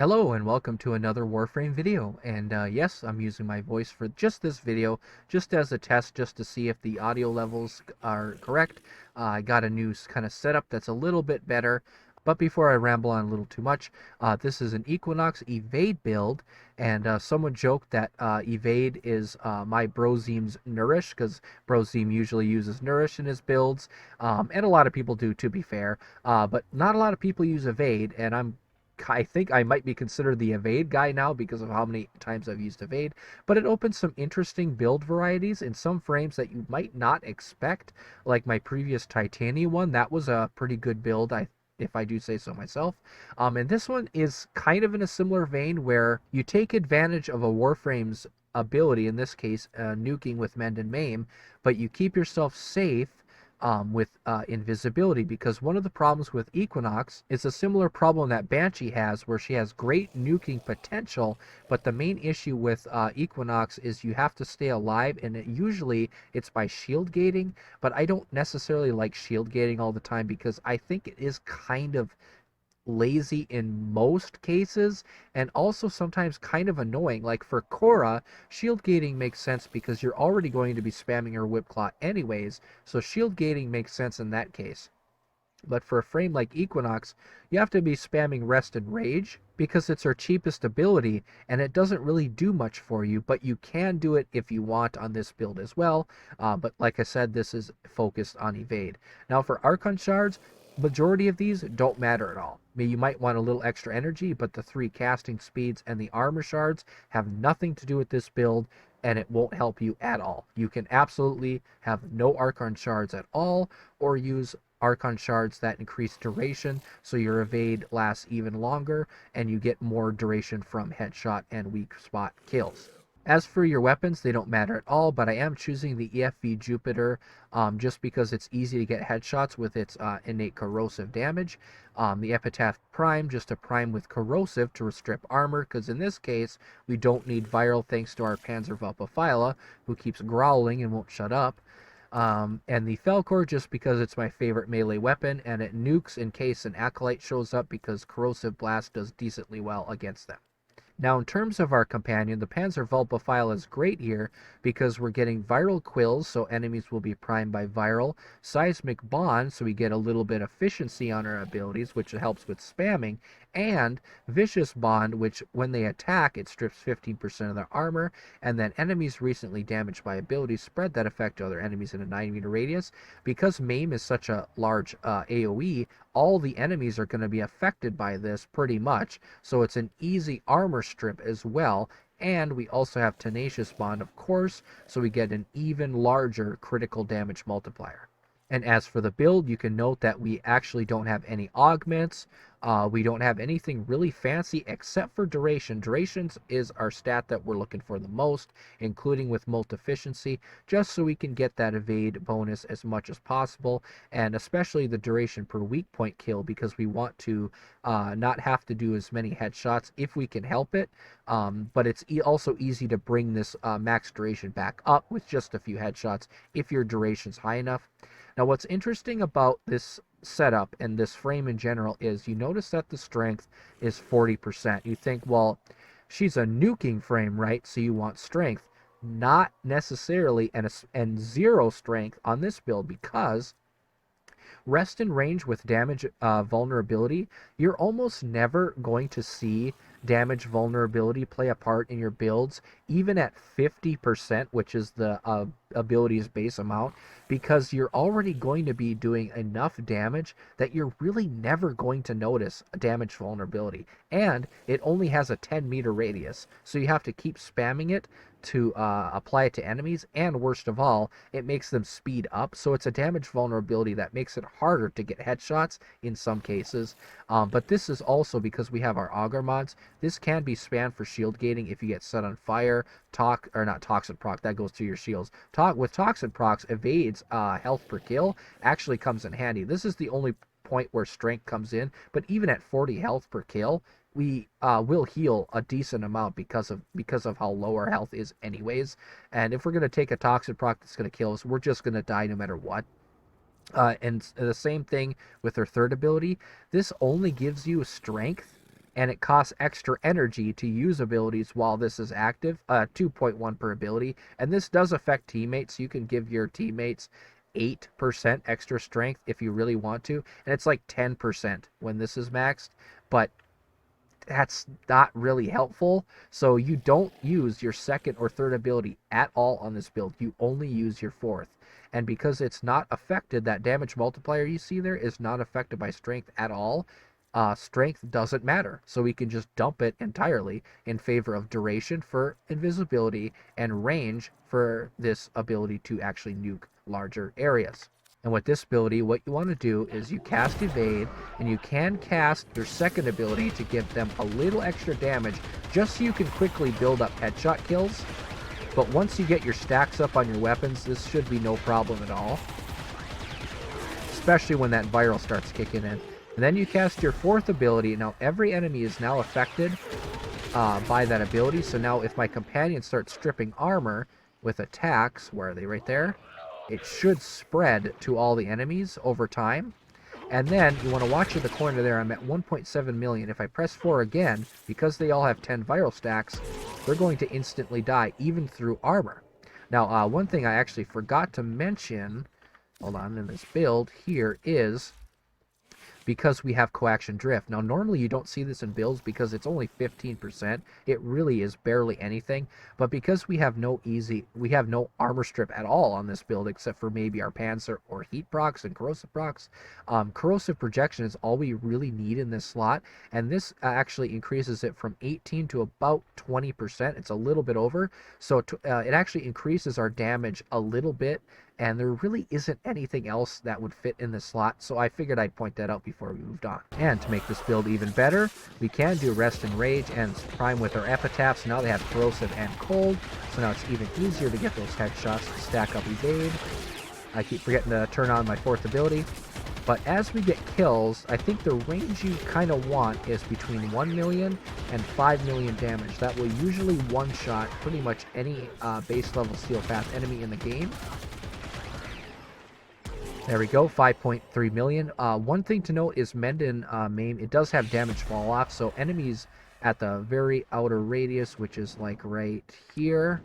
Hello and welcome to another Warframe video. And yes, I'm using my voice for just this video, just as a test, just to see if the audio levels are correct. I got a new kind of setup that's a little bit better. But before I ramble on a little too much, this is an Equinox Evade build, and someone joked that Evade is my Brozim's Nourish, because Brozim usually uses Nourish in his builds, and a lot of people do, to be fair, but not a lot of people use Evade, and I think I might be considered the evade guy now because of how many times I've used evade, but it opens some interesting build varieties in some frames that you might not expect, like my previous Titania one. That was a pretty good build, if I do say so myself. And this one is kind of in a similar vein where you take advantage of a Warframe's ability, in this case, nuking with Mend and Maim, but you keep yourself safe with invisibility, because one of the problems with Equinox is a similar problem that Banshee has, where she has great nuking potential, but the main issue with Equinox is you have to stay alive, and usually it's by shield gating, but I don't necessarily like shield gating all the time because I think it is kind of lazy in most cases, and also sometimes kind of annoying. Like for Korra, shield gating makes sense because you're already going to be spamming her whip claw anyways, so shield gating makes sense in that case. But for a frame like Equinox, you have to be spamming Rest and Rage because it's her cheapest ability, and it doesn't really do much for you, but you can do it if you want on this build as well. But like I said, this is focused on Evade. Now for Archon Shards, majority of these don't matter at all. I mean, you might want a little extra energy, but the 3 casting speeds and the armor shards have nothing to do with this build, and it won't help you at all. You can absolutely have no Archon shards at all, or use Archon shards that increase duration, so your evade lasts even longer, and you get more duration from headshot and weak spot kills. As for your weapons, they don't matter at all, but I am choosing the EFV Jupiter just because it's easy to get headshots with its innate corrosive damage. The Epitaph Prime, just a prime with corrosive to strip armor, because in this case, we don't need viral thanks to our Panzerwelpe, who keeps growling and won't shut up. And the Falcor, just because it's my favorite melee weapon, and it nukes in case an Acolyte shows up, because Corrosive Blast does decently well against them. Now, in terms of our companion, the Panzerwelpe is great here because we're getting viral quills, so enemies will be primed by viral, seismic bond, so we get a little bit of efficiency on our abilities, which helps with spamming, and vicious bond, which when they attack, it strips 15% of their armor, and then enemies recently damaged by abilities spread that effect to other enemies in a 9-meter radius. Because maim is such a large AoE, all the enemies are going to be affected by this pretty much, so it's an easy armor strip as well. And we also have tenacious bond, of course, so we get an even larger critical damage multiplier. And as for the build, you can note that we actually don't have any augments. We don't have anything really fancy except for duration. Durations is our stat that we're looking for the most, including with molt efficiency, just so we can get that evade bonus as much as possible, and especially the duration per weak point kill, because we want to not have to do as many headshots if we can help it. But it's also easy to bring this max duration back up with just a few headshots if your duration's high enough. Now, what's interesting about this setup and this frame in general is you notice that the strength is 40%. You think, well, she's a nuking frame, right? So you want strength. Not necessarily, and 0 strength on this build, because Rest and Range with damage vulnerability, you're almost never going to see damage vulnerability play a part in your builds, even at 50%, which is the ability's base amount, because you're already going to be doing enough damage that you're really never going to notice damage vulnerability. And it only has a 10-meter radius, so you have to keep spamming it to apply it to enemies, and worst of all, it makes them speed up, so it's a damage vulnerability that makes it harder to get headshots in some cases. But this is also because we have our auger mods. This can be spammed for shield gating if you get set on fire. Not toxin proc, that goes to your shields. With toxin procs, evades health per kill actually comes in handy. This is the only point where strength comes in, but even at 40 health per kill, we will heal a decent amount because of how low our health is anyways. And if we're going to take a toxin proc that's going to kill us, we're just going to die no matter what. And the same thing with her third ability. This only gives you strength and it costs extra energy to use abilities while this is active, 2.1 per ability, and this does affect teammates. You can give your teammates 8% extra strength if you really want to, and it's like 10% when this is maxed, but that's not really helpful. So you don't use your second or third ability at all on this build. You only use your fourth. And because it's not affected, that damage multiplier you see there is not affected by strength at all. Strength doesn't matter. So we can just dump it entirely in favor of duration for invisibility and range for this ability to actually nuke larger areas. And with this ability, what you want to do is you cast Evade, and you can cast your second ability to give them a little extra damage, just so you can quickly build up headshot kills. But once you get your stacks up on your weapons, this should be no problem at all. Especially when that viral starts kicking in. And then you cast your fourth ability. Now every enemy is now affected by that ability. So now if my companion starts stripping armor with attacks, where are they? Right there? It should spread to all the enemies over time. And then you want to watch in the corner there. I'm at 1.7 million. If I press 4 again, because they all have 10 viral stacks, they're going to instantly die, even through armor. Now, one thing I actually forgot to mention, hold on, in this build here is because we have coaction drift. Now, normally you don't see this in builds because it's only 15%. It really is barely anything. But because we have no armor strip at all on this build, except for maybe our Panzer or heat procs and corrosive procs, corrosive projection is all we really need in this slot. And this actually increases it from 18 to about 20%. It's a little bit over. So it actually increases our damage a little bit. And there really isn't anything else that would fit in this slot, so I figured I'd point that out before we moved on. And to make this build even better, we can do Rest and Rage and Prime with our Epitaphs. Now they have Corrosive and Cold, so now it's even easier to get those headshots to stack up Evade. I keep forgetting to turn on my fourth ability. But as we get kills, I think the range you kind of want is between 1 million and 5 million damage. That will usually one-shot pretty much any base level Steel Path enemy in the game. There we go, 5.3 million. One thing to note is Menden maim, it does have damage fall off, so enemies at the very outer radius, which is like right here,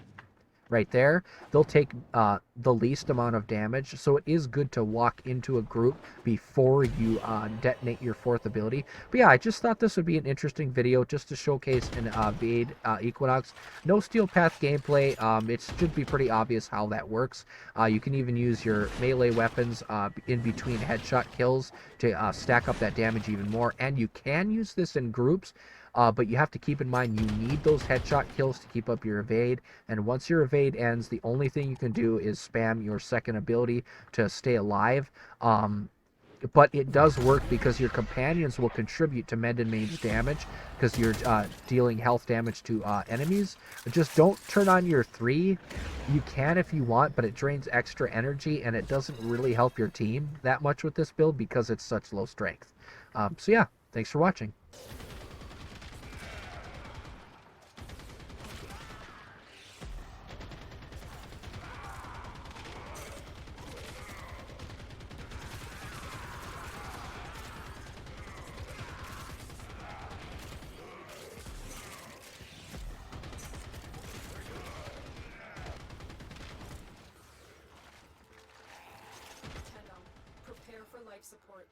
right there, they'll take the least amount of damage. So it is good to walk into a group before you detonate your fourth ability. But yeah, I just thought this would be an interesting video just to showcase an Evade Equinox. No Steel Path gameplay. It should be pretty obvious how that works. You can even use your melee weapons in between headshot kills to stack up that damage even more. And you can use this in groups. But you have to keep in mind you need those headshot kills to keep up your evade, and once your evade ends, the only thing you can do is spam your second ability to stay alive. But it does work because your companions will contribute to Mend and Maim's damage because you're dealing health damage to enemies. Just don't turn on your 3. You can if you want, but it drains extra energy and it doesn't really help your team that much with this build because it's such low strength. So yeah, thanks for watching. Prepare for life support.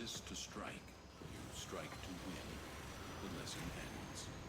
resist to strike. You strike to win. The lesson ends.